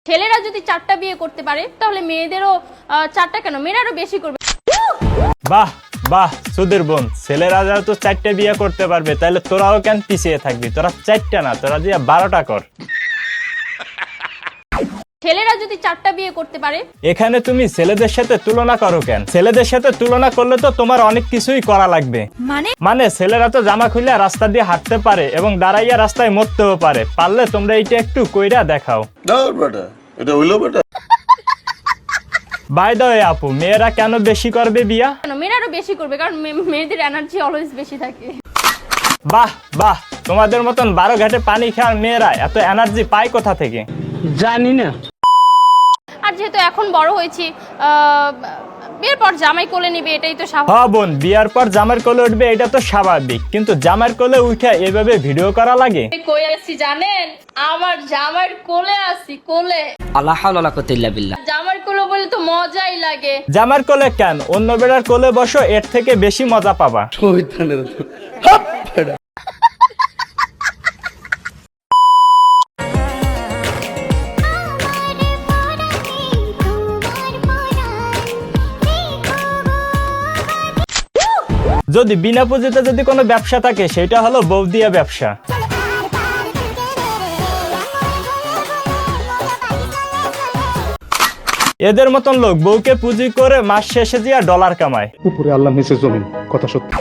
ছেলেরা যদি 4টা বিয়ে করতে পারে তাহলে মেয়েদেরও 4টা কেন, মেয়েরা আরো বেশি করবে। বাহ বাহ সুধীর বোন, ছেলেরা যারা তো 4টে বিয়ে করতে পারবে তাহলে তোরাও কেন পিছিয়ে থাকবি? তোরা 4টা না, তোরা দিয়ে 12টা কর। ছেলেরা যদি 4টা বিয়ে করতে পারে, এখানে তুমি ছেলেদের সাথে তুলনা করো কেন? ছেলেদের সাথে তুলনা করলে তো তোমার অনেক কিছুই করা লাগবে। মানে ছেলেরা তো জামা খুলে রাস্তা দিয়ে হাঁটতে পারে এবং দাঁড়াইয়া রাস্তায় মরতেও পারে। পারলে তোমরা এইটা একটু কইরা দেখাও। বাই দ্য ওয়ে আপু, মেয়েরা কেন বেশি করবে বিয়া? কেন মেয়েরা আরো বেশি করবে, কারণ মেয়েদের এনার্জি অলওয়েজ বেশি থাকে। বাহ বাহ, তোমাদের মতন 12 ঘাটে পানি খাওয়ার মেয়েরা এত এনার্জি পায় কোথা থেকে? জানি না। আর যেহেতু এখন বড় হয়েছি, বিয়ের পর জামাই কোলে নিবে, এটাই তো স্বাভাবিক। হ্যাঁ বোন, বিয়ার পর জামার কোলে উঠবে এটা তো স্বাভাবিক, কিন্তু জামার কোলে উঠে এভাবে ভিডিও করা লাগে? কই আছি জানেন? আমার জামার কোলে আছি, কোলে। আল্লাহ হাওলা ওয়ালা কুওয়াতা ইল্লা বিল্লাহ। জামার কোলে বলে তো মজাই লাগে। জামার কোলে কেন, অন্য বেড়ার কোলে বসো, এর থেকে বেশি মজা পাবা। যদি বিনা পুঁজিতে যদি কোনো ব্যবসা থাকে সেটা হলো বউ দিয়া ব্যবসা। এদের মতন লোক বউকে পুঁজি করে মাস শেষে দিয়া ডলার কামায়। উপরে আল্লাহ নিচে জমিন, কথা সত্যি।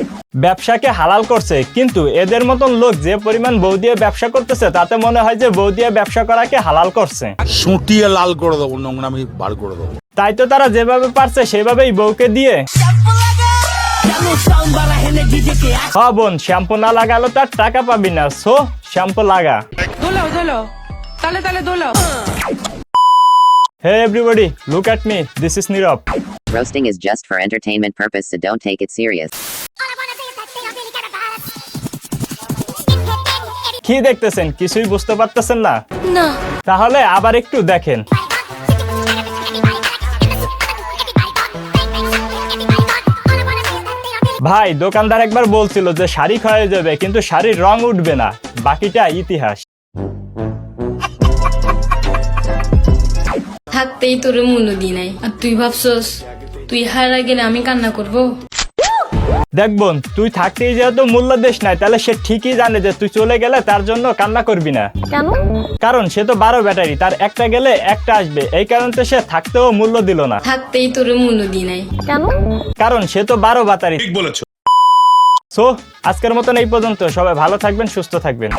ব্যবসাকে হালাল করছে, কিন্তু এদের মতন লোক যে পরিমাণ বউ দিয়ে ব্যবসা করতেছে তাতে মনে হয় যে বউ দিয়ে ব্যবসা করাকে হালাল করছে। সুটিয়ে লাল করে দেবো, নোংরামি বার করে দেবো। তাই তো তারা যেভাবে পারছে সেভাবেই বউকে দিয়ে। হ্যাঁ বোন, শ্যাম্পু না লাগালো তার টাকা পাবি না, সো শ্যাম্পু লাগা। Hey everybody, look at me. This is Nirav. Roasting is just for entertainment purpose, so don't take it serious. কি দেখতেছেন? কিছুই বুঝতে পারতেছেন না? না। তাহলে আবার একটু দেখেন। ভাই, দোকানদার একবার বলছিল যে শাড়ি ক্ষয়ে যাবে কিন্তু শাড়ির রং উঠবে না, বাকিটা ইতিহাস। থাকতেই তোর মূল্য দি নাই, আর তুই ভাবছস তুই হারা গেলে আমি কান্না করব? দেখ বোন, তুই থাকতেই যেহেতু মূল্য দেশ নাই, তাহলে সে ঠিকই জানে যে তুই চলে গেলে তার জন্য কান্না করবি না। কেন? কারণ সে তো 12 ব্যাটারি, তার একটা গেলে একটা আসবে, এই কারণে সে থাকতেও মূল্য দিল না। থাকতেই তোর মূল্য দি নাই। কেন? কারণ সে তো 12 ব্যাটারি। ঠিক বলেছো। সো আজকের মতন এই পর্যন্ত। সবাই ভালো থাকবেন, সুস্থ থাকবেন।